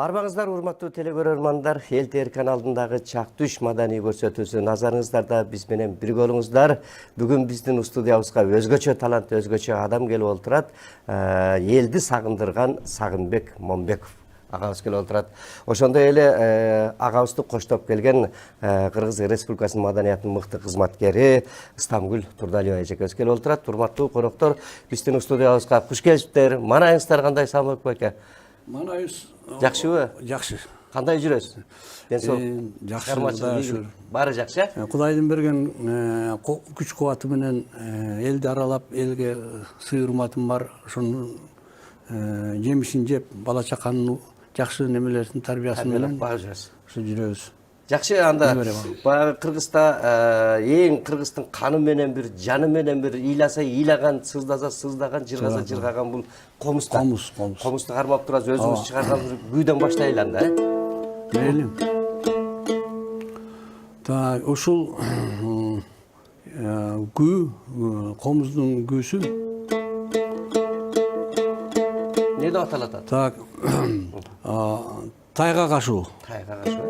Арбаңыздар, урматтуу телекөрөрмандар, Эл ТР каналындагы Чактүш маданий көрсөтүүсү назарыңыздарда биз менен бирге болуңуздар. Бүгүн биздин студиябызга өзгөчө талант, өзгөчө адам келип олтурат. Элди сагындырган Сагынбек Момбеков агабыз келип олтурат. Ошондой эле агабызды коштоп келген Кыргыз Республикасынын маданиятынын мыкты кызматкери Стамгүл Турдалиева эжекебиз келип олтурат. Урматтуу коноктор, биздин студиябызга куш келипсиздер. Манайыңыздар кандай, Самбек байке? Манайыз Жакшыбы? Жакшы. Кандай жүрөсүз? Жакшы. Баары жакшы? Кудайдын берген күч кубаты менен элди аралап, элге сый урматым бар. Ошонун жемишин жеп, бала чаканын жакшы немелердин тарбиясы менен ошо жүрөбүз. Жакшы, анда баягы Кыргызда кыргыздын каны менен бир, жаны менен бир ыйласа ыйлаган, сыздаса сыздаган, жыргаса жыргаган бул комузда. Комузду кармап турасыз, өзүңүз чыгарган бир күйдөн баштайлы анда, Мейли. Ушул күү, комуздун күүсү эмне деп аталат? Тайга кашуу. Тайга кашуу.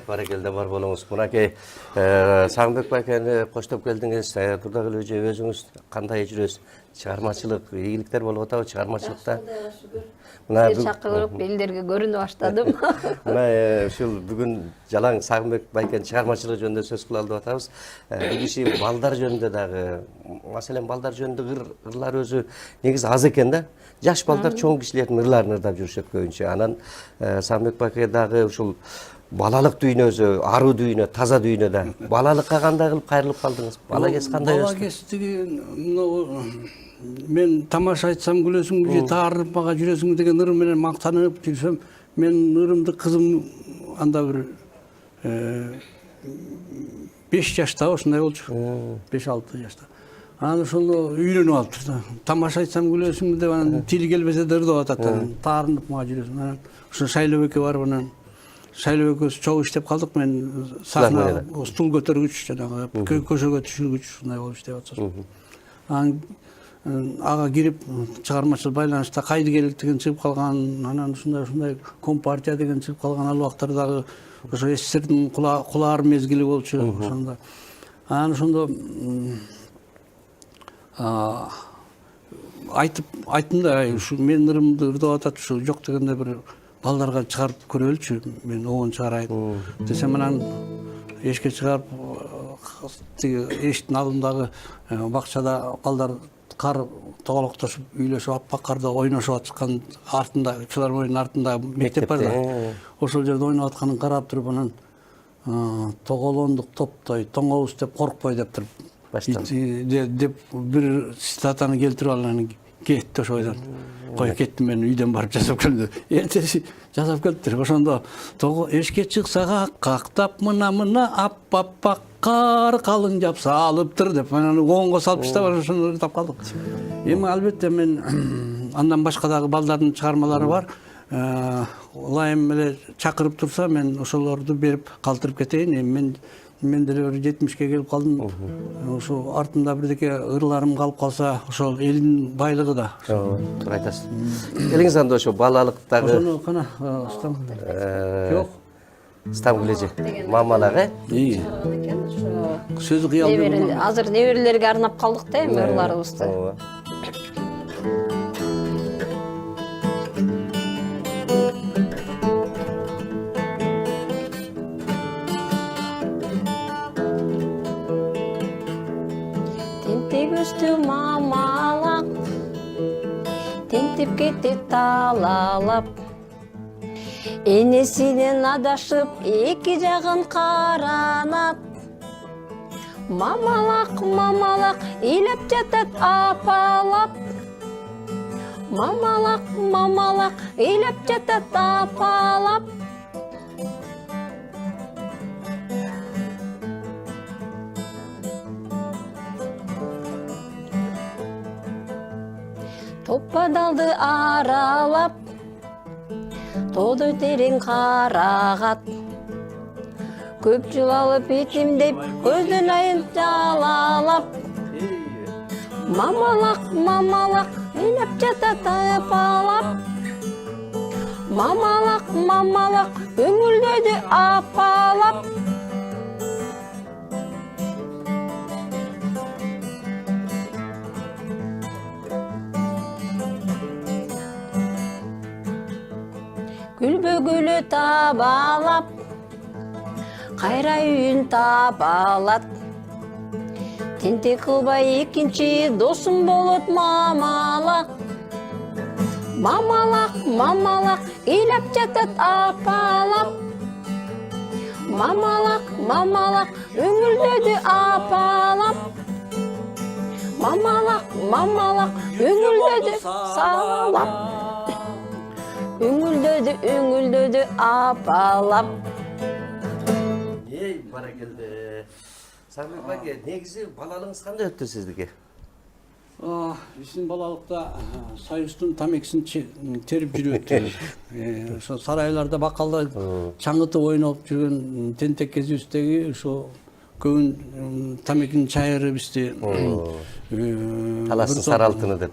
Баракелде бар болуңуз. Мынакей Сагынбек байкени коштоп келдиңиз. Турдагүл эже, өзүңүз кандай жүрөсүз? Чыгармачылык ийгиликтер болуп атабы чыгармачылыкта? Мына чакырып элдерге көрүнө баштадым. Мына ушул бүгүн жалаң Сагынбек байкенин чыгармачылыгы жөнүндө сөз кылалы деп атабыз. Бул киши балдар жөнүндө дагы, маселен балдар жөнүндө ырлар өзү негизи аз экен да. Жаш балдар чоң кишилердин ырларын ырдап жүрүшөт көбүнчө. Анан Сагынбек байке дагы ушул балалык дүйнөсү, аруу дүйнө, таза дүйнөдө. Балалыкка кандай кылып кайрылып калдыңыз? Бала кез кандай өстү? Бала кездиги мен тамаша айтсам күлөсүң, же таарынып мага жүрөсүң деген ырым менен мактанып жүрсөм, мен ырымды кызым анда бир 5 жашта ушундай болчу. 5-6 жашта. Анан ошол үйлөнүп алыптыр да. Тамаша айтсам күлөсүң деп анан тили келбесе да ырдап атат. Таарынып мага жүрөсүң. Анан ошо Шайлообекке барып анан шайлоо экөөбүз чогуу иштеп калдык. Мен сахна стул көтөргүч жанагы көшөгө түшүргүч ушундай болуп иштеп атышат. Анан ага кирип чыгармачыл байланышта кайдыгерлик деген чыгып калган, анан ушундай компартия деген чыгып калган ал убактардагы ошо СССРдин кулаар мезгили болчу ошондо. Анан ошондо айттым да, ушу менин ырымымды ырдап атат, ушу жок дегенде бир балдарга чыгарып көрөлүчү, мен оон чыгарайын десем, анан эшикке чыгарып тиги эшиктин алдындагы бакчада балдар кар тоголоктошуп үйлөшүп аппак карда ойношуп аткан артында, филармониянын артында мектеп бар да. Ошол жерде ойноп атканын карап туруп, анан тоголондук топтой тоңобуз деп коркпой деп туруп деп бир цитатаны келтирип алып, анан кетти ошо ойдон. Кой кеттим, мен үйдөн барып жасап келдим. Эртеси жасап келиптир. Ошондо эшикке чыксак кактап мына аппак кар калың жапса алыптыр деп анан оңго салып таштап ошону ырдап калдык. Эми албетте мен андан башка дагы балдардын чыгармалары бар. Ылайым эле чакырып турса, мен ошолорду берип калтырып кетейин. Эми мен деле бир 70ке келип калдым. Ошо артында бирдеке ырларым калып калса, ошол элдин байлыгы да. Туура айтасыз. Элиңиз анда ошо балалыктагы Ошону кана стам. Жок. Стамглеже мамалага. Сөзү кыялды. Азыр неберелерге арнап калдык да, эми ырларыбызды. Тентек мамалак, тентип кетти талалап, энесинен адашып эки жагын каранат. Мамалак ыйлап жатат апалап, мамалак ыйлап жатат апалап. Топпадалды аралап, тоодой терең карагат. Көп жыл алып этимдеп, көздөн айын жалалап. Мамалак ыйлап жатат апалап. Мамалак өңүлдөйдү апалап. Күлбөгүлү табалап, кайра үйүн табалат. Тентек кылбай экинчи досум болот мамалак. Мамалак ыйлап жатат апалап. Мамалак өңүлдөйдү апалап. Мамалак өңүлдөйдү салап. Өңүлдөдү апалап. Ей, баракелде. Самбек баге, негизи балалыгыңыз кандай өттү сиздики? Биздин балалыкта Союздун тамекисин терип жүрүптү. Ошо сарайларда бакалда чаңгытып ойноп жүргөн тентек кезибиздеги ошо көбүн тамекинин чайыры бизди Таластын сары алтыны деп.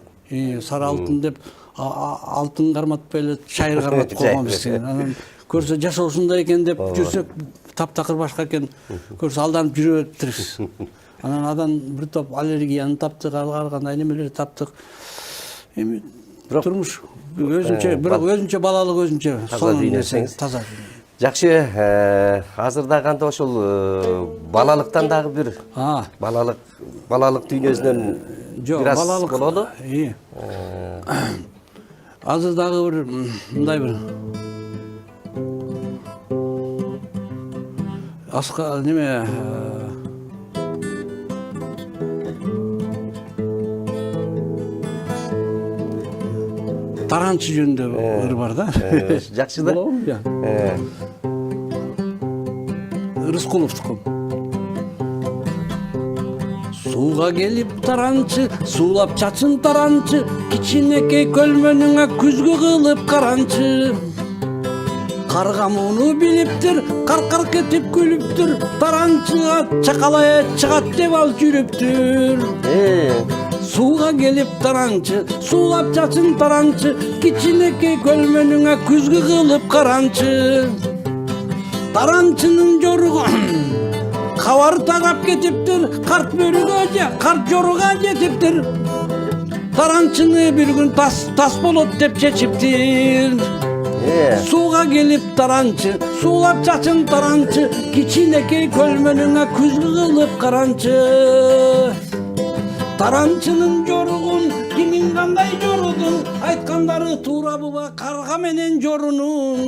Сары алтын деп алтын карматпай эле чайыр карматып койгон бизге. Анан көрсө жашоосундай экен деп жүрсөк, таптакыр башка экен, көрсө алданып жүрө бериптирбиз. Анан адан бир топ аллергияны таптык, ар кандай немелерди таптык. Эми турмуш өзүнчө, бирок өзүнчө балалык өзүнчө. Таза. Жакшы, азыр дагы кандай ошол балалыктан дагы бир балалык дүйнөсүнөн бир аз болоду. Азыр дагы бир мындай бир аска неме таранчы жөнүндө ыр бар да. Жакшы да. Рыскуловдуку. Сууга келип таранчы, суулап чачын таранчы, кичинекей көлмөнүңө күзгү кылып каранчы. Karga muну biliptir, karkar ketip gülüptür. Tarançığa çakalaya çıkat dep al jürüptür. Suğa gelip tarançı, sulap çaçın tarançı. Kiçineki kölmenüne küzgü kılıp karançı. Tarançının joruğu kavar tagap ketiptir. Kart börüge, kart joruğa jetiptir. Tarançını bir gün tas bolot dep çeçiptir. Suğa gelip tarançı, sulap çaçın tarançı. Kiçineki kölmenüne küzgü kılıp karançı. Tarançının joruğun kimin kanday jorudun, aytkanları tuura buba karga menen jorunun.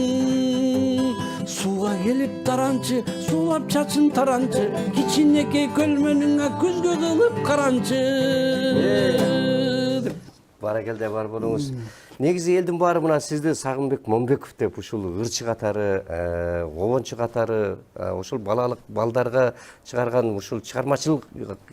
Suğa gelip tarançı, sulap çaçın tarançı. Kiçineki kölmenüne küzgü kılıp karançı. Баракелде бар болуңуз. Негизи элдин баары мына сизди Сагынбек Момбеков деп ушул ырчы катары, обончу катары, ушул балалык балдарга чыгарган ушул чыгармачыл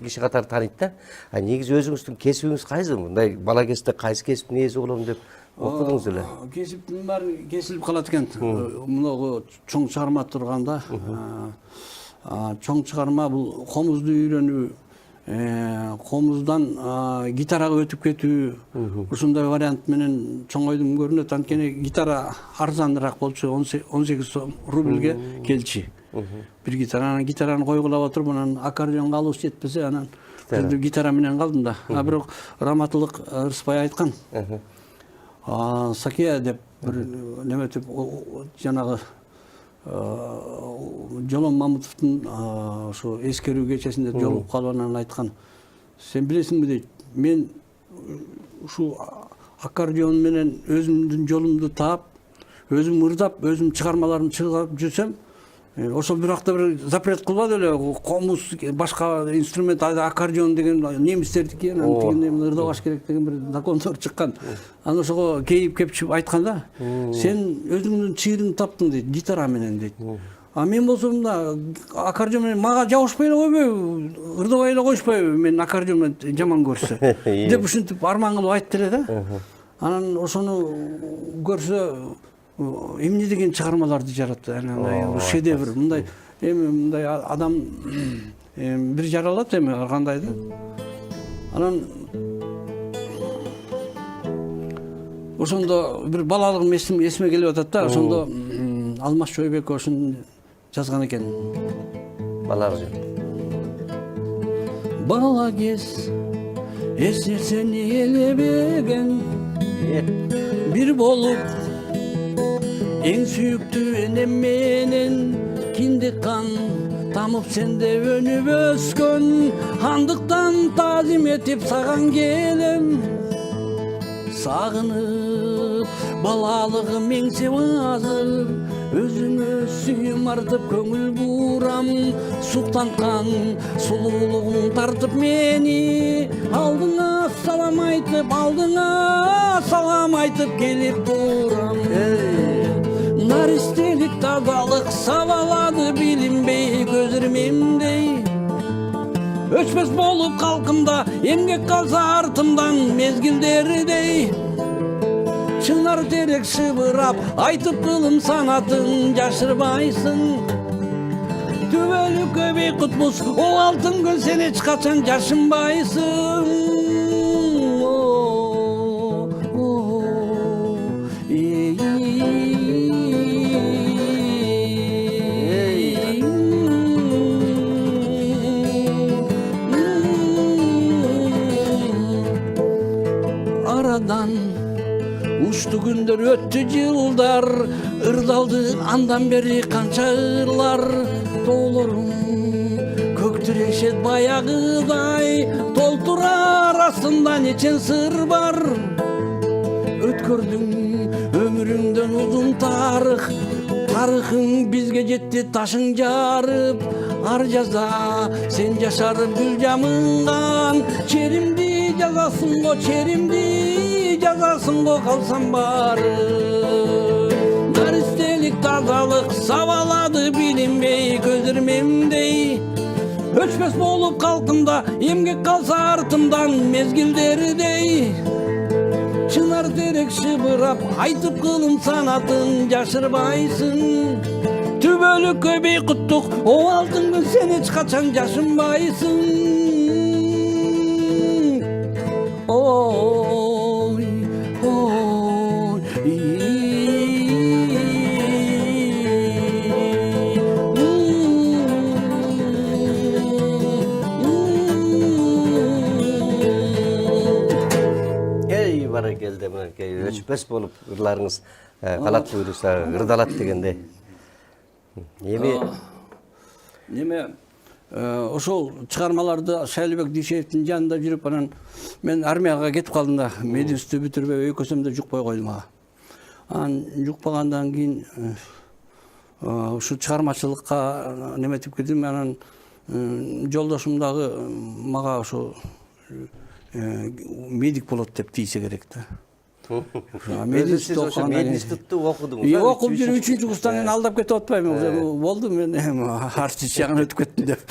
киши катары тааныйт да. Негизи өзүңүздүн кесибиңиз кайсы? Мындай бала кезде кайсы кесиптин ээси болом деп окудуңуз эле? Кесиптин баары кесилип калат экен. Мына чоң чыгарма турганда, чоң чыгарма бул комузду үйрөнүү, комуздан гитарага өтүп кетүү, ушундай вариант менен чоңойдум көрүнөт. Анткени гитара арзаныраак болчу, 18 рубльге келчи. Бир гитараны койгулап отуруп, анан аккордеонго алып жетпесе, анан гитара менен калдым да. Бирок Раматылык Ырысбай айткан. Сакия деп бир неметип жанагы Жолон Мамутовдун ошо эскерүү кечесинде жолугуп калып анан айткан. Сен билесиңби дейт, мен ушу аккордеон менен өзүмдүн жолумду таап, өзүм ырдап, өзүм чыгармаларымды чыгарып жүрсөм, ошол биракта бир запрет кылбады эле. Комуз, башка инструмент, аккордеон деген немистердики, анан тигиндей ырдабаш керек деген бир закондор чыккан. Анан ошого кейип кепчип айткан да, сен өзүңдүн чыйырыңды таптың дейт, гитара менен дейт. Мен болсом да аккордеон менен мага жабышпай эле койбойбу, ырдабай эле коюшпайбы, мен аккордеон менен жаман көрсө деп ушинтип арман кылып айтты эле да. Анан ошону көрсө эмне деген чыгармаларды жаратты. Анан шедевр, мындай эми мындай адам бир жаралат эми кандай да. Анан ошондо бир балалыгым эсиме келип атат да. Ошондо Алмаз Чойбеков ошону жазган экен. Балалык. Бала кез эсерсени элебеген бир болуп эң сүйүктүү энем менен киндик кан тамып сенде өнүп өскөн. Андыктан таазим этип саган келем, сагынып балалыгым эңсеп азыр. Өзүңө сүйүм артып көңүл бурам, суктанткан сулуулугуң тартып мени. Алдыңа салам айтып келип турам. Наристелик тазалык сабалады билинбей көзүрмемдей. Өчпөс болуп калкымда эмгек калса артымдан мезгилдердей. Чынар терек шыбырап айтып кылым санатын жашырбайсың. Түбөлүккө бейкутмуз ол алтын гүл, сен эч качан жашынбайсың. Aradan uçtu günler, öttü yıllar, ırdaldı andan beri kança ırlar. Doğulurum köktüreşet bayağıday, toltura arasında neçen sır var. Ötkürdün ömründen uzun tarih, tarihın bizge jetti taşın jarıp. Ar jaza sen yaşarıp gül jamıngan, çerimdi jazasın go, çerimdi jazasın go kalsam bari. Naristelik tazalık savaladı bilinbey gözürmemdey. Öçmez bolup kalkımda emgek kalsa артымдан mezgilderidey. чынар терек шыбырап, айтып кылын санатын жашырбайсың. Түбөлүккө бейкуттук, обалдың сен эч качан жашынбайсың. Ой, Ey bana geldi mınakey öçpes bolup ırlarınız kalat buyursa ırdalat degende. Неме ошол чыгармаларды Шайлыбек Дүйшеевдин жанында жүрүп анан мен армияга кетип калдым да, мединститутты бүтүрбөй өйкөсөм да жукпай койдум ага. Анан жукпагандан кийин ушу чыгармачылыкка неметип кирдим. Анан жолдошум дагы мага ошо медик болот деп тийсе керек да. Мединститутта окудуңуз. Окуп жүрүп 3-чү курстан мен алдап кетип атпайбы. Болду мен артист жагына өтүп кеттим деп.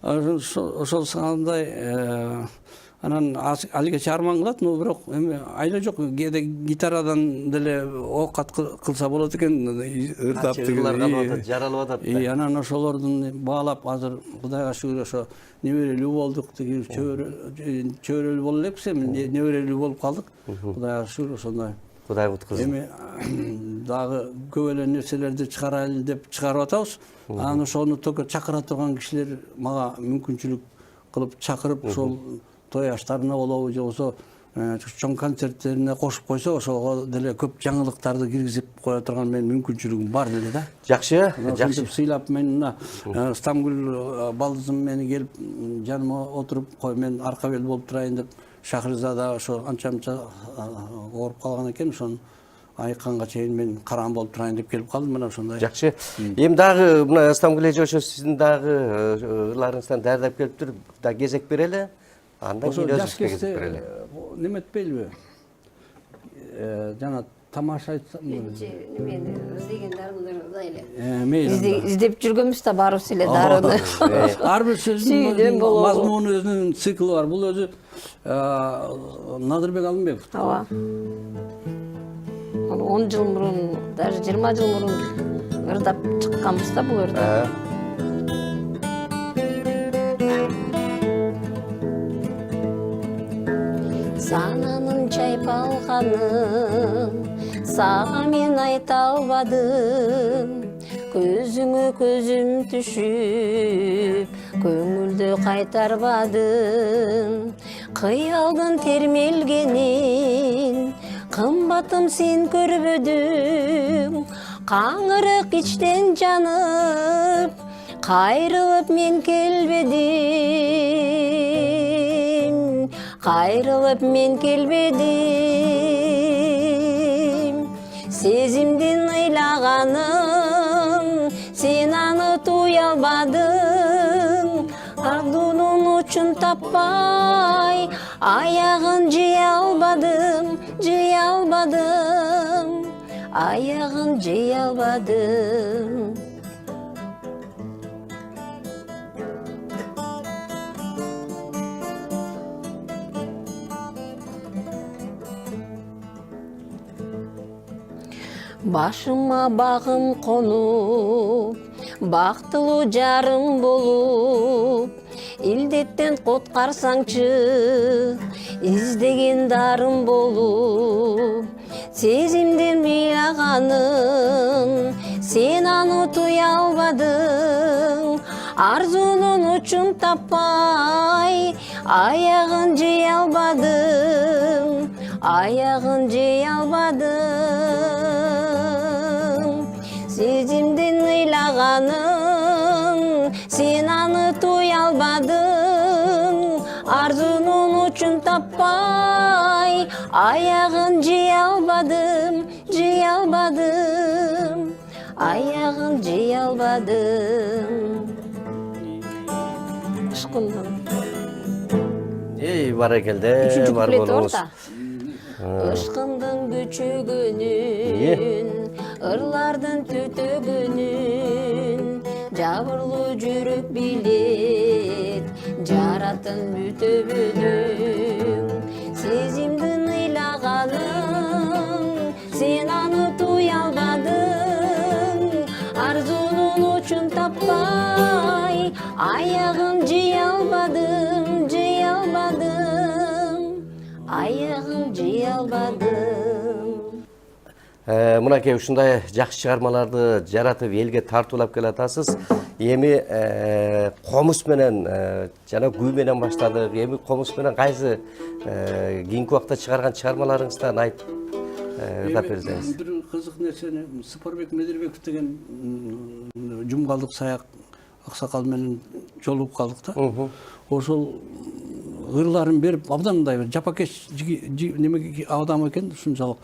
Ошол сыгандай анан алигече арман кылат, но бирок эми айла жок, кээде гитарадан деле окат кылса болот экен, ырдап деген. Жаралып атат. Анан ошолордун баалап азыр Кудайга шүгүр ошо неберелүү болдук деген чөйрөлүү боло элекпиз, эми неберелүү болуп калдык. Кудайга шүгүр ошондой. Кудай буткузду. Эми дагы көп эле нерселерди чыгарайлы деп чыгарып атабыз. Анан ошону только чакыра турган кишилер мага мүмкүнчүлүк кылып чакырып ошол той аштарына болобу же болбосо чоң концерттерине кошуп койсо, ошого деле көп жаңылыктарды киргизип кое турган мен мүмкүнчүлүгүм бар деле да. Жакшы, жакшы. Сыйлап мен мына Стамгүл балдызым мени келип жаныма отуруп, кой мен арка бел болуп турайын деп Шахризада ошо анча-мынча ооруп калган экен, ошону айыкканга чейин мен караан болуп турайын деп келип калдым, мына ошондой. Жакшы. Эми дагы мына Стамгүл эже ошо сиздин дагы ырларыңыздан даярдап келиптир, да кезек берели. Андан кийин өзүбүзгө кезек берели. Неметпейлиби? Жана тамаша айтсам, Мен издеген дарыларыбызда эле. мейли. Издеп жүргөнбүз да барыбыз эле дарыны. Ар бир сөздүн мазмуну өзүнүн циклы бар. Бул өзү Надырбек Алымбеков. Ооба. 10 жыл мурун, даже 20 жыл мурун ырдап чыкканбыз да бул ырды. Сананын чайпалганын сага мен айта албадым. Көзүңө көзүм түшүп, көңүлдү кайтарбадым. Кыялдын термелгенин кымбатым сен көрбөдүң. Каңырык ичтен жанып, кайрылып мен келбедим. Кайрылып мен келбедим. Сезимдин ыйлаганым, сен аны туя албадың. Ардунун учун таппай, аягын жыя албадым, жыя албадым. Аягын жыя албадым. Башыма багым конуп, бактылуу жарым болуп, илдеттен коткарсаңчы, издеген дарым болуп. Сезимдин ыйлаганын, сен аны туя албадың. Арзунун учун таппай, аягын жыя албадың. Аягын жыя албадың. Сезимдин ыйлаганын, сен аны туя албадың. Арзунун учун таппай, аягын жыя албадым, жыя албадым. Аягын жыя албадым. Ышкындым. Ey баракелде, бар болуңуз. Ышкындын күчөгөнүн, ырлардын түтөгөнүн, жабырлуу жүрөк билет, жаратын бүтөбүдүң. Сезимдин ыйлаган албадың, сен аны туй албадың, арзуның учун таппай, аяғын жый албадың, аяғын жый албадың. Мынакей ушундай жакшы чыгармаларды жаратып элге тартуулап келатасыз. Эми комуз менен жана күү менен баштадык. Эми комуз менен кайсы кийинки убакта чыгарган чыгармаларыңыздан айтып берсеңиз. Бир кызык нерсени Сапарбек Медербеков деген жумгалдык саяк аксакал менен жолугуп калдык да. Ошол ырларын берип абдан мындай жапакеш неме адам экен ушунчалык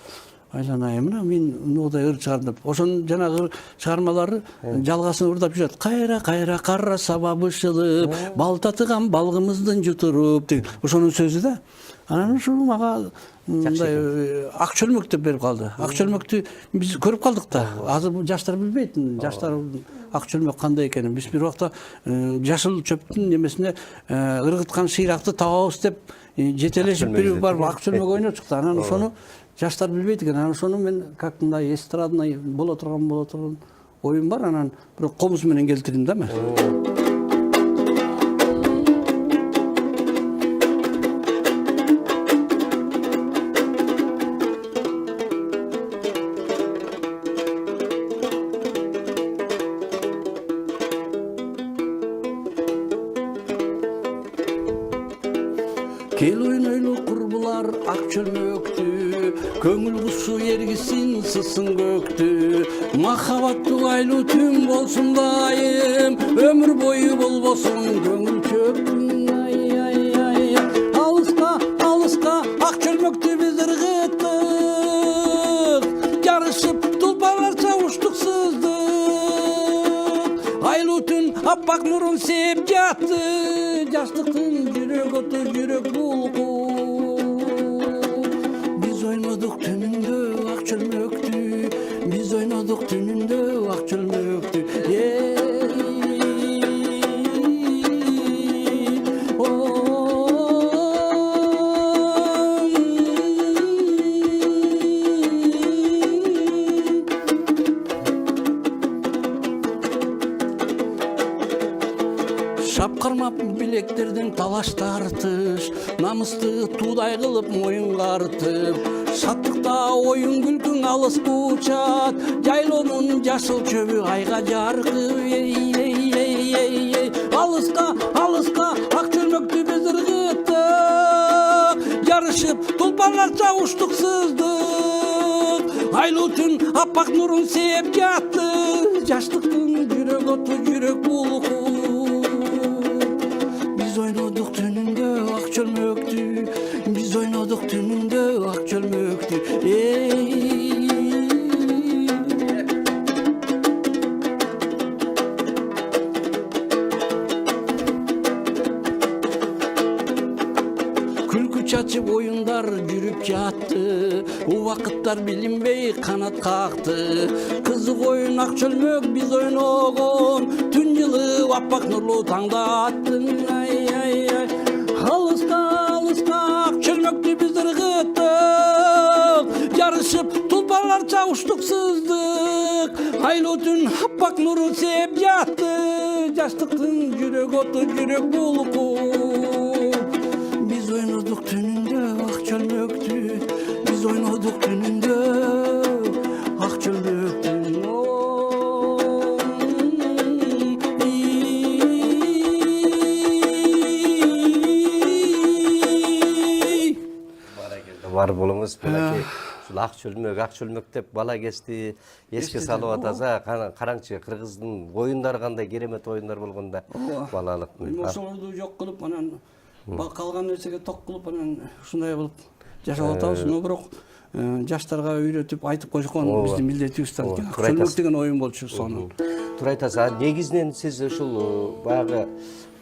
айланайын мына мен мындай ыр чыгардым деп. Ошонун жанагы чыгармалары жалгасын ырдап жүрөт. Кайра кайра карра сабабы шылып, бал татыган балгымыздын жутуруп деген. Ошонун сөзү да. Анан ушул мага мындай ак чөлмөк деп берип калды. Ак чөлмөктү биз көрүп калдык да. Азыр бул жаштар билбейт. Жаштар ак чөлмөк кандай экенин. Биз бир убакта жашыл чөптүн немесине ыргыткан шыйракты табабыз деп жетелешип бир бар ак чөлмөк ойноп чыкты. Анан ошону жаштар билбейт экен. Анан ошону мен как мындай эстрадный боло турган оюм бар. Анан бирок комуз менен келтирдим да мен. Кел ойнойлу курбулар ак чөлмөктү, көңүл кушу ергисин сысын көктү. Махабаттуу айлуу түн болсун дайым, өмүр бою болбосун көңүл чөптүн. Алыска алыска ак чөлмөктү биз ыргыттык, жарышып тулпарларча учтук сыздык. Айлуу түн аппак нурун сээп жатты, жаштыктын жүрөк оту жүрөк булку. Биз ойнодук түнүндө ак чөлмөктү, биз ойнодук түнүндө ак чөлмөктү. Шапкармап билектерден талаш тартыш, намысты туудай кылып моюнга артып, шаттыкта оюн күлкүң алыс учат, жайлоонун жашыл чөбү айга жаркып. Алыска алыска ак чөлмөктү биз ыргыттык, жарышып тулпарларча учтук сыздык. Айлуу түн аппак нурун сээп жатты, жаштыктын жүрөк оту жүрөк булку. Биз ойнодук түнүндө ак чөлмөктү, биз ойнодук түнүндө ак чөлмөктү. Күлкү чачып оюндар жүрүп жатты, убакыттар билинбей канат какты. Кызык оюн ак чөлмөк биз ойногон, түн жылып аппак нурлуу таңда аттың. Алыска алыска ак чөлмөктү биз ыргыттык, жарышып тулпарларча учтук сыздык. Айлуу түн аппак нурун сээп жатты, жаштыктын жүрөк оту жүрөк булку. Биз ойнодук түнүндө ак чөлмөктү, биз ойнодук түнүндө ак чөлмөктү. Бар болуңуз мынакей ушул ак чөлмөк деп бала кести эске салып атаса, караңчы кыргыздын оюндары кандай керемет оюндар болгон да балалык. Ошолорду жок кылып анан калган нерсеге ток кылып анан ушундай болуп жашап атабыз. Бирок жаштарга үйрөтүп айтып койгон биздин милдетибиз да. Ак чөлмөк деген оюн болчу сону. Туура айтасыз. Негизинен сиз ушул баягы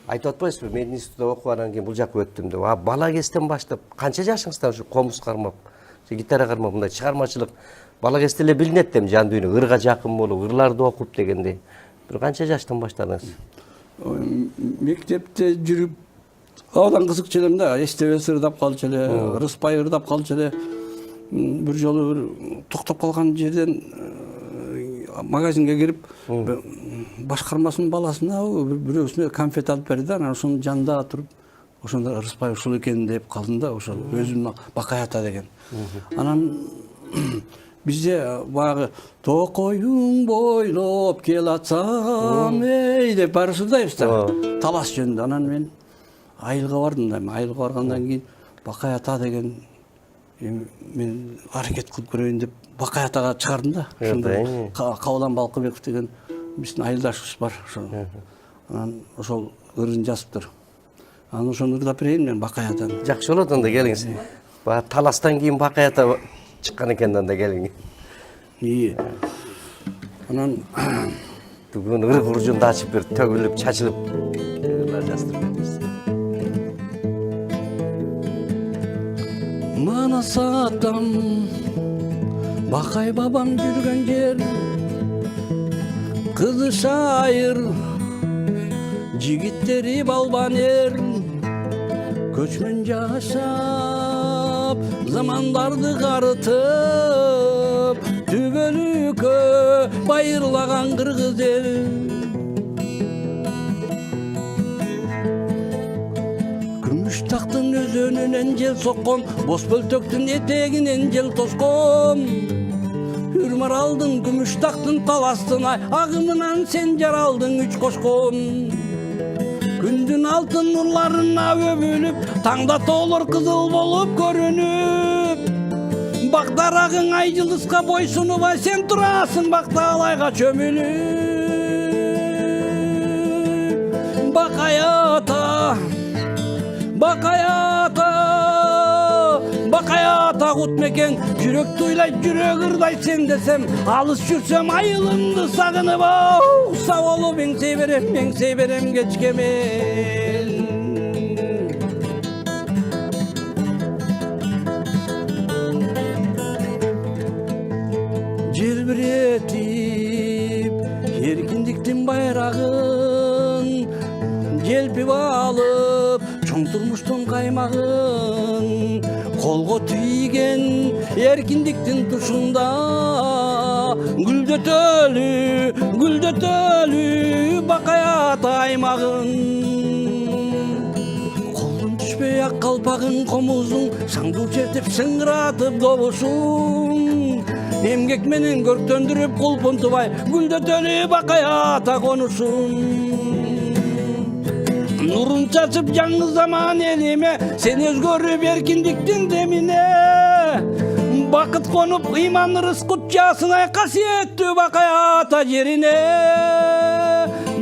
айтып атпайсызбы, мен институтта окуп анан кийин бул жакка өттүм деп. Бала кезден баштап канча жашыңызда ушу комуз кармап, гитара кармап мындай чыгармачылык бала кезде эле билинет да, жан дүйнө ырга жакын болуп, ырларды окуп дегендей. Бир канча жаштан баштадыңыз? Мектепте жүрүп абдан кызыкчу элем да, эстебес ырдап калчу эле, ырыспай ырдап калчу эле. bir жолу bir токтоп калган жерден магазинге кирип башкармасынын баласына бирөөсүнө конфет алып берди. Анан ошонун жанында туруп ошондо Ырыспай ушул экен деп калдым да, ошол өзүм Бакай ата деген. Анан бизде баягы токоюң бойлоп келатсам эй деп баары ырдайбыз да, талас жөнүндө. Анан мен айылга бардым да. Айылга баргандан кийин Бакай ата деген мен аракет кылып көрөйүн деп Бакай атага чыгардым да. Ошондо Кабылан Балкыбеков деген биздин айылдашыбыз бар. Анан ошол ырын жазыптыр. Анан ошону ырдап берейин мен Бакай атаны. Жакшы болот анда келиңиз. Баягы таластан кийин Бакай ата чыккан экен анда келиң. Анан бүгүн ырык уржунду ачып бир төгүлүп, чачылып жаздырып бердиңиз. Манас атам Бакай бабам жүргөн жер, кызы шайыр, жигиттери балбан ер, көчмөн жашап, замандарды карытып, түбөлүккө байырлаган кыргыз эл. Күмүш тактын өзөнүнөн жел соккон, боз бөлтөктүн этегинен жел тоскон. Үрмаралдын күмүш тактын таластына, агымынан сен жаралдың үч кошкон. Күндүн алтын нурларына өбүлүп, таңда тоолор кызыл болуп көрүнүп. Бактарагың ай жылдызга бойсунуп, сен турасың бакталайга чөмүлүп. Бакай ата, Бакай ата, Бакай ата кут мекен, жүрөк туйлайт, жүрөк ырдайт сен десем, алыс жүрсөм айылымды сагынып, сау болуп эңсей берем кечке мен. Желбиретип эркиндиктин байрагын желпип алып, чоң турмуштун каймагын колго тийген эркиндиктин тушунда, гүлдөтөлү Бакай ата аймагын. Колдун түшпөй ак калпагын комузун, шаңдуу чертип шыңыратып добушун, эмгек менен көрктөндүрүп кулпунтубай, гүлдөтөлү Бакай ата конушун. Нурун чачып жаңы заман элиме, сен өзгөрүп эркиндиктин демине. Бакыт конуп ыйман ырыскут жасынай, касиеттүү Бакай ата жерине.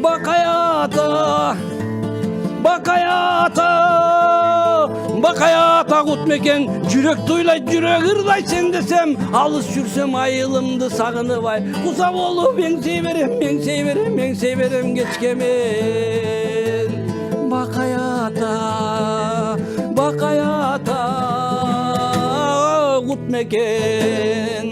Бакай ата, Бакай ата, Бакай ата кут мекен, жүрөк туйлайт, жүрөк ырдайт сен десем, алыс жүрсөм айылымды сагыныбай, куса болуп эңсей берем кечке мен. Бакай ата, Бакай ата кут мекен.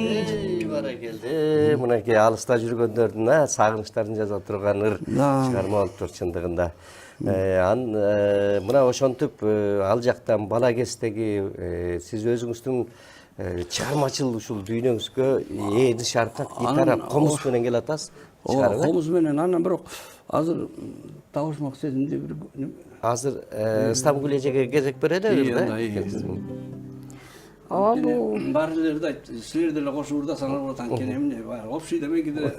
Баракелде, мынакей алыста жүргөндөрдүн сагынычтарын жаза турган ыр чыгарма болуптур чындыгында. Мына ошентип ал жактан бала кездеги сиз өзүңүздүн чыгармачыл ушул дүйнөңүзгө ээди шаркат, гитара, комуз менен келатасыз. Комуз менен, анан бирок азыр табыш максатында бир азыр Стамбул эжеге кезек берели да. Бул баарлерди айт, силер деле кошуп ырдасаңар болот анткени эмне бар, общий демек деле.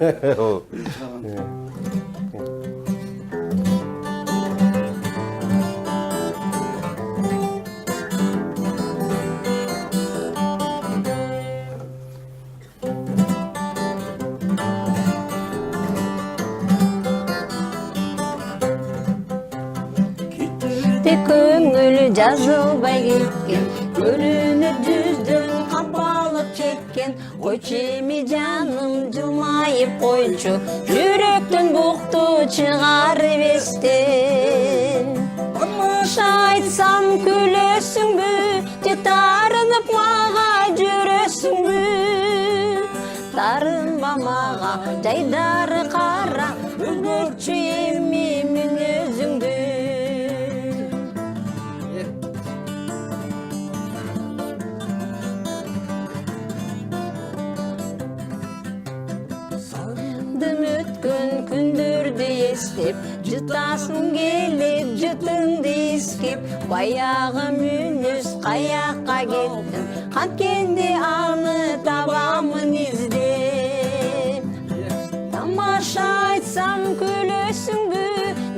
Көңүл жазылбай кеткен, көрүнүп жүздөн капалып чеккен, койчу эми жаным жылмайып койчу, жүрөктөн букту чыгарып эстен. Айтсам күлөсүңбү, же тарынып мага жүрөсүңбү? Тарынба мага, жайдары кара, өзгөчү эми мүнөзүңдү. istep, jutasың келip, jutыңды искеп, баягы мүнөз каякка кеттим, канткенде аны табамын издеп. Тамаша айтсам күлөсүңбү,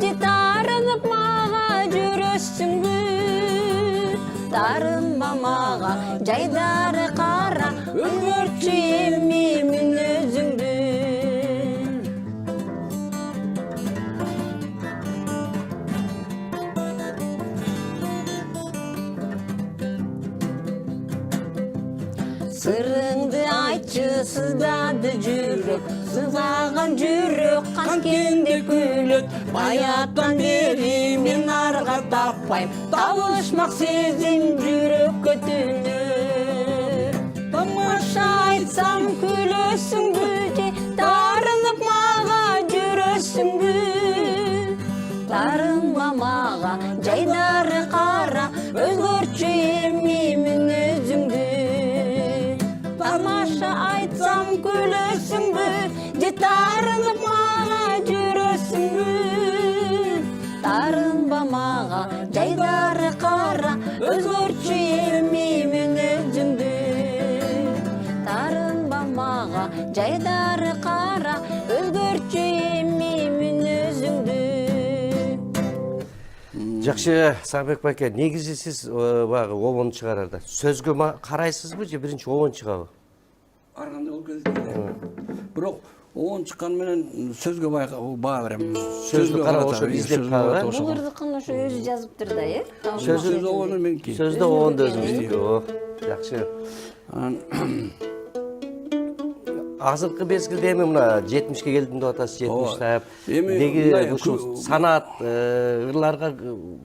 же тарынып мага жүрөсүңбү? Тарынма мага, жайдары кара, өзгөрчү эми мүнөзүңдү. Сырыңды айтчы, сыздады жүрөк, сызаган жүрөк канткенде күлөт. Баяттан бери мен арга таппайм, табышмак сезим жүрөккө түнөт. Тамаша айтсам күлөсүңбү, же тарынып мага жүрөсүңбү? Тарынма мага, жайдары кара, өзгөрчү эми мүнөзүңдү. Тамаша айтсам күлөсүңбү, же тарынып мага жүрөсүңбү? Тарынба мага, жайдары кара, өзгөрчү эми мүнөзүңдү. Тарынба мага, жайдары кара, өзгөрчү эми мүнөзүңдү. Жакшы, Сагынбек байке, негизи сиз баягы обон чыгарарда сөзгө карайсызбы же биринчи обон чыгабы? Ар кандай болуп кетти. Бирок обон чыккан менен сөзгө баа берем. Сөздү карап ошо издеп калып, Бул ырдыкын ошо өзү жазыптыр да, Сөз обону меники. сөздө обонду өзүңүздүкү. Жакшы. Азыркы мезгилде эми мына 70ке келдим деп атасыз, 70 деги ушул санаат ырларга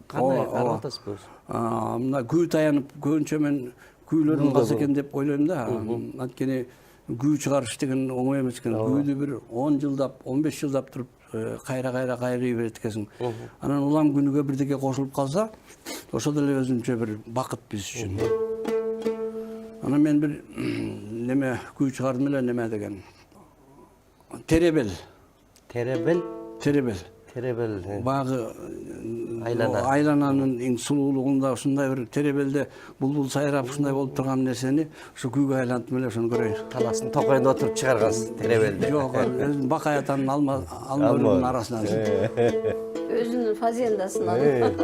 кандай карап атасызбы? Мына күү таянып көбүнчө мен күүлөрдүн калса экен деп ойлойм да. Анткени күү чыгарыш деген оңой эмес экен. Күүдү бир 10 жылдап, 15 жылдап туруп кайра кайрый берет экенсиң. Анан улам күнүгө бирдеке кошулуп калса, ошо деле өзүнчө бир бакыт биз үчүн. Анан мен бир неме күү чыгардым эле, неме деген теребел. Теребел? Теребел. Теребел. Багы Айлана. Айлананын эң сулуулугунда ушундай бир теребелде булбул сайрап ушундай болуп турган нерсени ушу күүгө айлантып эле ошону көрөйүн. Таластын токойунда отуруп чыгаргансыз теребелди. Жок, өзүм бакай атанын алмаларынын арасынан. Өзүнүн фазендасын алып.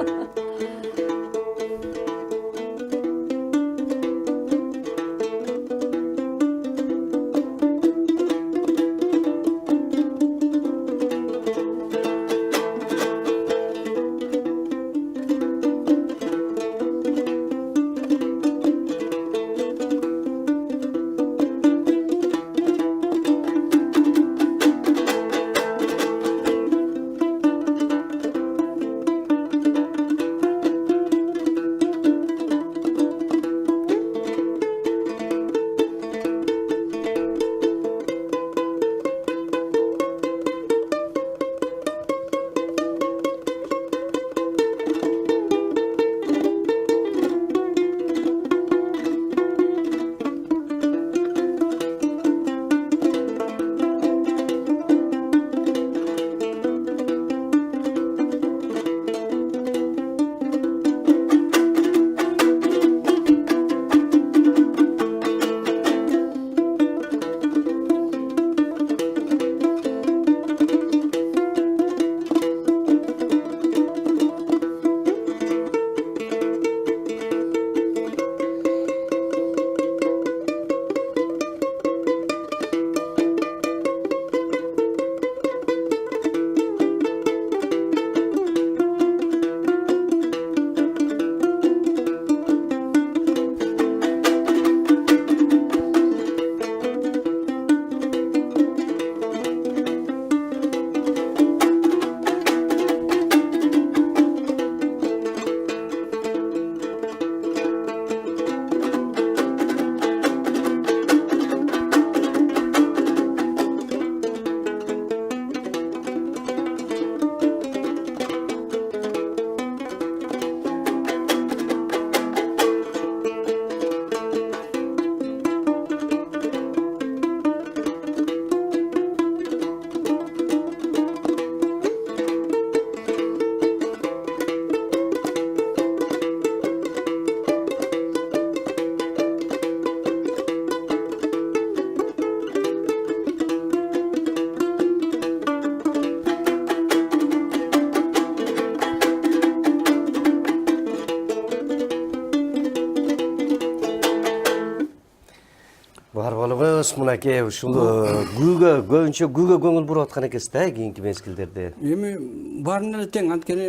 Кайдасыз мынакей ушул күүгө көбүнчө күүгө көңүл буруп аткан экенсиз да кийинки мезгилдерде. Эми баарына эле тең, анткени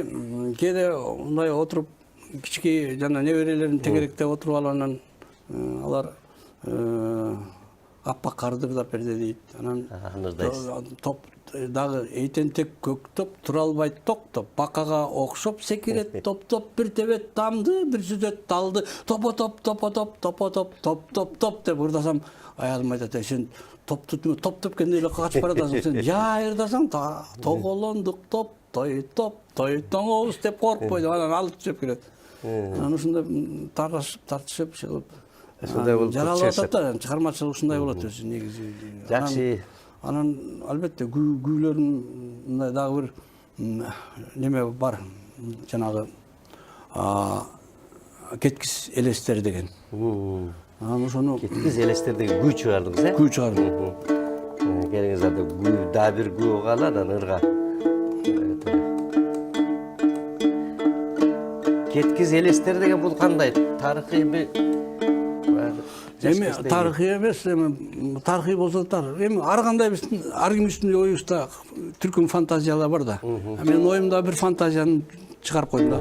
кээде мындай отуруп кички жана неберелерин тегеректеп отуруп алганан алар аппак карды ырдап берди дейт. Анан топ дагы эйтентек көк топ тура албайт токтоп, бакага окшоп секирет топ бир тебет тамды, бир сүзөт талды, топ деп ырдасам аялым айтат, сен топту кенде эле качып баратасың, сен жай ырдасаң тоголондук той тоңобуз деп коркпойду, анан алып түшүп келет. Анан ушундай тартышып чыгып жаралып атат да, чыгармачылык ушундай болот өзү негизи. Жакшы. Анан албетте күүлөрүн мындай дагы бир неме бар, жанагы кеткис элестер деген. Анан ошону Кеткиз элестер деген күү чыгардыңыз, күү чыгардым. Келиңиз анда күү, дагы бир күү угалы, анан ырга. Кеткиз элестер деген бул кандай? Тарыхый Эми тарыхый эмес, эми тарыхый болсо да, эми ар кандай биздин ар кимибиздин оюбузда түркүм фантазиялар бар да. Менин оюмда бир фантазияны чыгарып койдум да.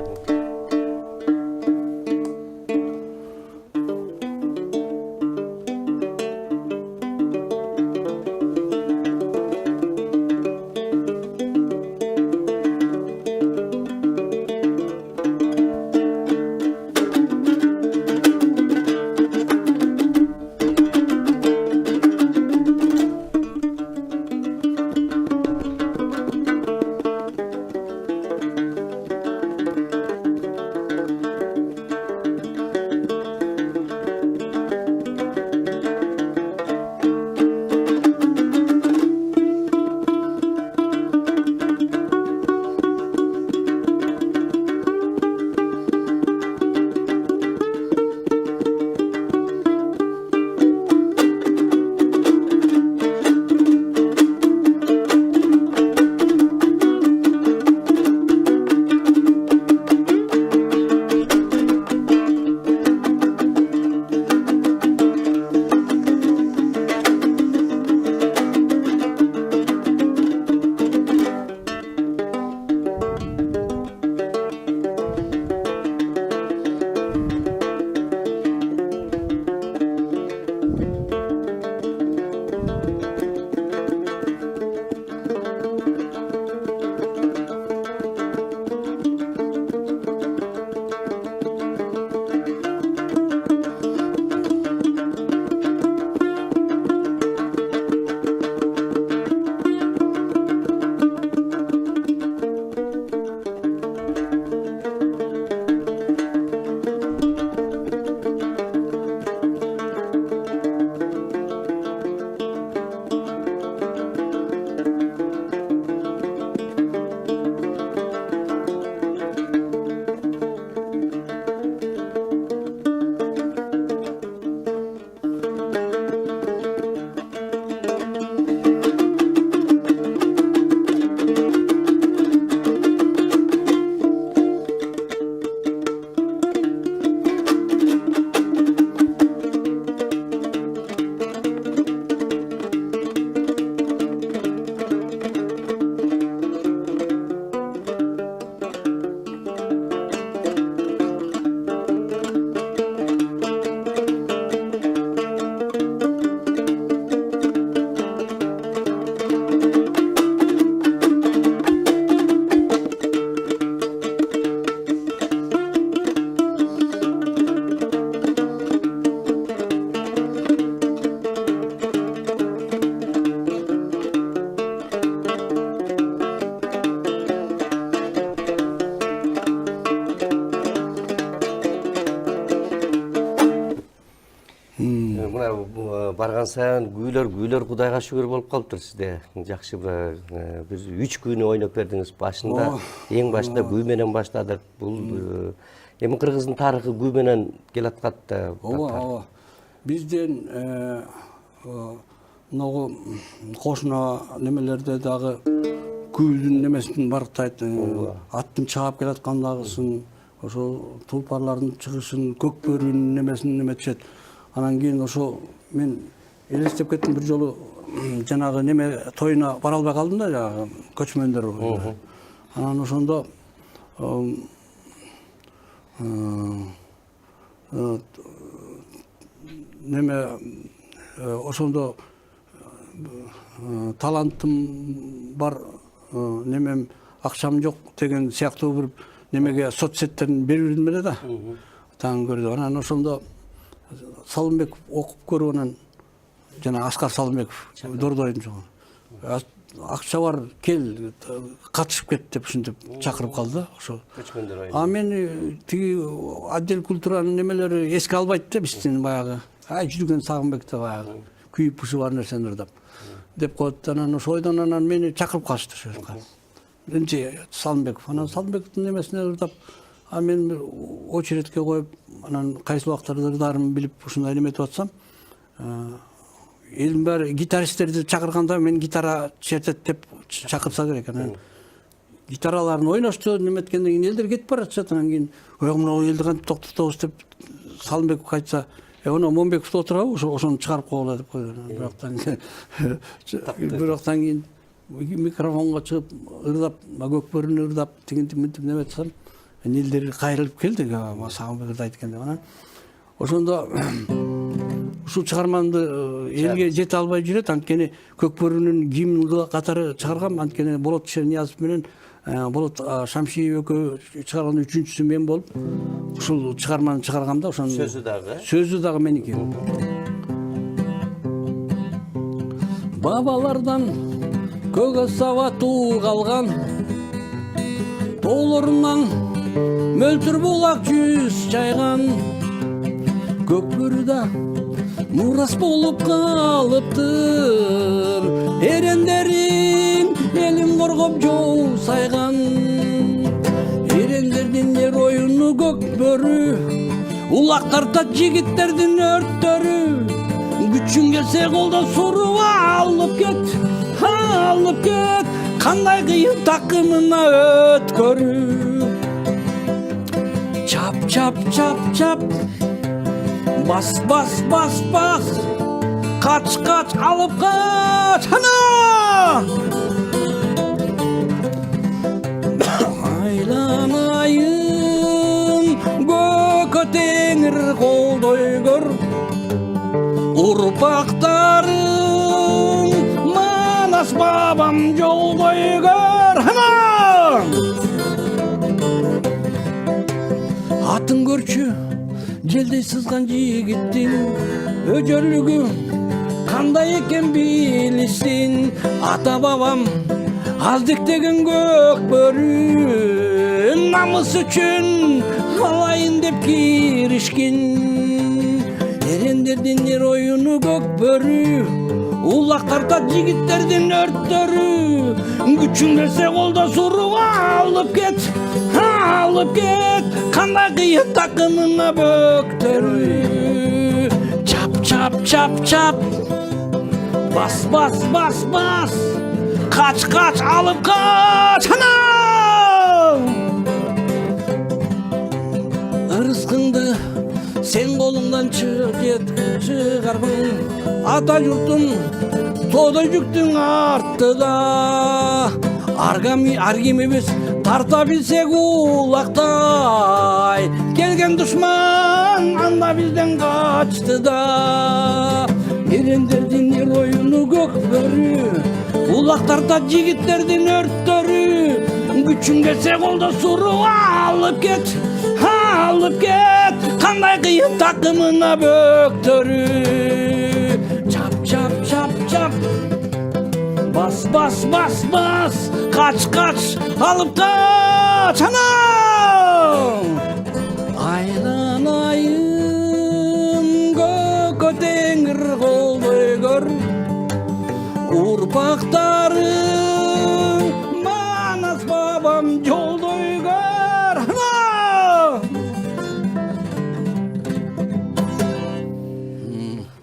барган сайын күүлөр Кудайга шүгүр болуп калыптыр сизде. Жакшы бир 3 күнү ойноп бердиңиз. Башында эң башында күү менен баштадык. Бул эми кыргыздын тарыхы күү менен келаткат да. Ооба. Бизден могу кошуна немелерде дагы күүдүн немесин барктайт. Аттын чаап келаткандагысын, ошо тулпарлардын чыгышын, көк бөрүнүн немесин неметишет. Анан кийин ошо мен элестеп кеттим бир жолу жанагы неме тоюна бара албай калдым да жанагы көчмөндөр. Анан ошондо неме ошондо талантым бар, немем акчам жок деген сыяктуу бир немеге соцсеттерин бербедим эле да. Таң көрдү. Анан ошондо Салымбеков окуп көрүп, анан жана Аскар Салымбеков Дордойдун жогу. Акча бар, кел, катышып кет деп ушинтип чакырып калды да. Ошо. А мен тиги отдел культуранын немелери эске албайт да биздин баягы. Жүргөн Сагынбекте баягы күйүп пушу бар нерсени ырдап деп коет. Анан ошо ойдон анан мени чакырып калышты ошо жака. Биринчи Салымбеков, анан Салымбековдун немесине ырдап, а мен очередке коюп, анан кайсы убактарда ырдарымды билип ушундай неметип атсам, элдин баары гитаристтерди чакырганда мен гитара чертет деп чакырса керек. Анан гитараларын ойношту, неметкенден кийин элдер кетип баратышат. Анан кийин мына элди кантип токтотобуз деп Салымбеков айтса, оны Момбековду отурабы, ошону чыгарып койгула деп койду. Бирактан кийин микрофонго чыгып ырдап, көкбөрүнү ырдап, тигинтип мынтип неметсем, элдер кайрылып келди, Сагынбек ырдайт экен деп. Анан ошондо ушул чыгармамды элге жете албай жүрөт. Анткени көкбөрүнүн гимн катары чыгаргам. Анткени Болот Шерниязов менен Болот Шамшиев экөө чыгарган үчүнчүсү мен болуп, ушул чыгарманы чыгаргамда, ошонун сөзү дагы меники. Бабалардан көкө сабатуу калган, тоолорунан мөлтүр булак жүз чайган, көкбөрү да мурас болуп калыптыр. Эрендерин элин коргоп жол сайган, эрендердин эр оюну көкбөрү, улактарда жигиттердин өрттөрү. Күчүң келсе колдо суруп алып кет, алып кет, кандай кыйын такымына өткөрү. Чап, чап, чап, чап, бас, бас, бас, бас, кач, кач, алып кач, ана! Айланайын көкө теңир колдой көр, урпактарың Манас бабам жолдой көр, ана! Атын көрчү желдей сызган жигиттин өжөрлүгү кандай экен билишсин. Ата бабам аздектеген көкбөрү, намыс үчүн алайын деп киришкен. Эрендердин эр оюну көкбөрү, улактарда жигиттердин өрттөрү. Күчүң келсе колдо суруп алып кет, алып кет, кандай кыйын такымына бөктөрү. Чап, чап, чап, чап, бас, бас, бас, бас, кач, кач, алып кач, ана! Ырыскыңды сен колуңдан чыгарбын, ата журтун тоодой жүктүң артыда. Аргим эмес тарта билсек улактай, келген душман анда бизден качты да. Эрендердин эр оюну көкбөрү, улактарда жигиттердин өрттөрү. Күчүң келсе колдо суруп алып кет, алып кет, кандай кыйын такымына бөктөрү. Чап, чап, чап, чап, бас, бас, бас, бас, кач, кач, алып кач, ана! Айланайын көкө теңир колдой көр, урпактарың Манас бабам жолдой көр, ана!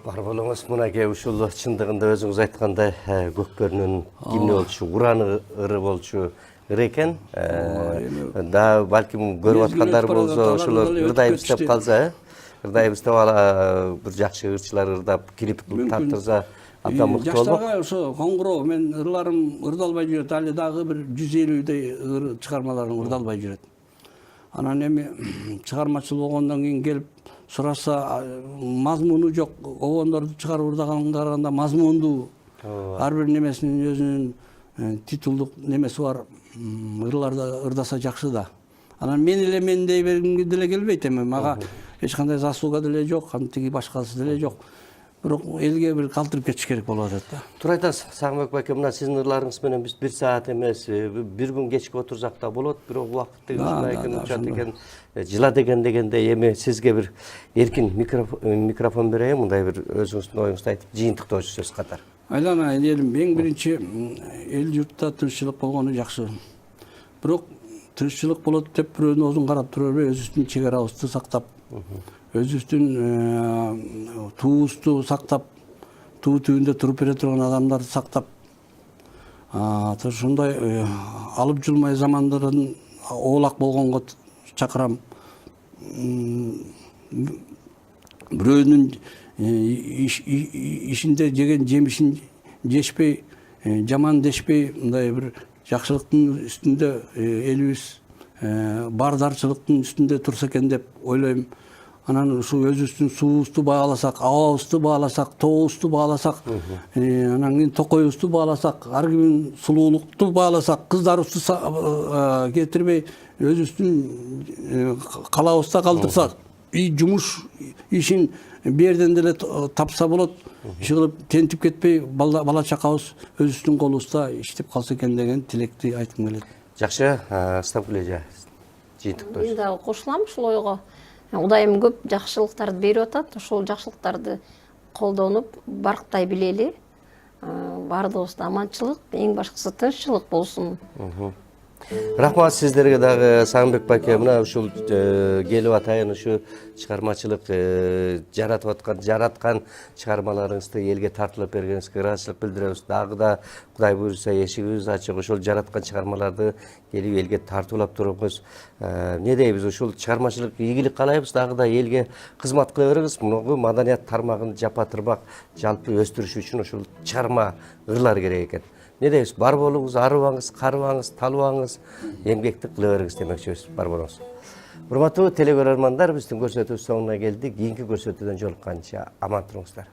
Бар болуңуз, мынакей ушул чындыгында өзүңүз айткандай көкбөрүнүн гимни болчу, ураны ыры болчу ыр экен. Да балким көрүп аткандар болсо ошолор ырдайбыз деп калса, ырдайбызда бала бир жакшы ырчылар ырдап клип кылып тартырса абдан мыкты болмок. Жаштарга ошо коңгуроо мен ырларым ырдалбай жүрөт. Али дагы бир 150дей ыр чыгармаларым ырдалбай жүрөт. Анан эми чыгармачыл болгондон кийин келип сураса мазмуну жок. Огондорду чыгарып ырдагандарында мазмундуу ар бир немесинин өзүнүн титулдук немеси бар. Ырларда ырдаса жакшы да. Анан мен эле мендей бергимге деле келбейт эми. Мага эч кандай заслуга деле жок, тиги башкасы деле жок. Бирок элге бир калтырып кетиш керек болуп атат да. Туура айтасыз, Сагынбек байке, мына сиздин ырларыңыз менен биз 1 саат эмес, 1 күн кечке отурсак да болот, бирок убакыт деген ушундай экен, учат экен, жыла дегендей эми сизге бир эркин микрофон берейин, мындай бир өзүңүздүн оюңузду айтып, жыйынтыктоочу сөз катары. Айланайын элим, эң биринчи эл журтта тынччылык болгону жакшы. Бирок тынччылык болот деп бирөөнүн оозун карап тура бербей, өзүбүздүн чек арабызды сактап, өзүбүздүн туубузду сактап, туу түбүндө туруп бере турган адамдарды сактап, ошондой алып жылмай замандарын оолак болгонго чакырам. Бирөөнүн ишинде жеген жемишин жешпей, жаман дешпей, мындай бир жакшылыктын үстүндө элибиз бардарчылыктын үстүндө турса экен деп ойлойм. Анан ушул өзүбүздүн суубузду бааласак, абабызды бааласак, тообузду бааласак, анан кийин токойубузду бааласак, ар кимдин сулуулукту бааласак, кыздарыбызды кетирбей, өзүбүздүн калабызда калтырсак, жумуш ишин берден деле тапса болот. Иши кылып тентип кетпей, бала чакабыз өзүбүздүн колубузда иштеп калса экен деген тилекти айткым келет. Жакшы, Стамбулеже жыйынтыктоо. Мен дагы кошулам ушул ойго. Кудайым көп жакшылыктарды берип атат. Ошол жакшылыктарды колдонуп, барктай билели. Бардыгыбызда аманчылык, эң башкысы тынччылык болсун. Рахмат сиздерге дагы, Сагынбек байке, мына ушул келип атайын, ушу чыгармачылык жараткан чыгармаларыңызды элге тартылып бергениңизге ыраазычылык билдиребиз. Дагы да Кудай буйруса эшигибиз ачык, ошол жараткан чыгармаларды келип элге тартуулап туруңуз. Не дейбиз, ушул чыгармачылык ийгилик каалайбыз, дагы да элге кызмат кыла бериңиз. Мунуңу маданият тармагын жапа-тырбак жалпы өстүрүш үчүн ушул чыгарма ырлар керек экен. Не дейбиз, бар болуңуз, арыбаңыз, карыбаңыз, талыбаңыз, эмгекти кыла бериңиз демекчибиз, бар болуңуз. Урматтуу телекөрөрмандар, биздин көрсөтүү соңуна келдик. Кийинки көрсөтүүдөн жолукканча аман туруңуздар.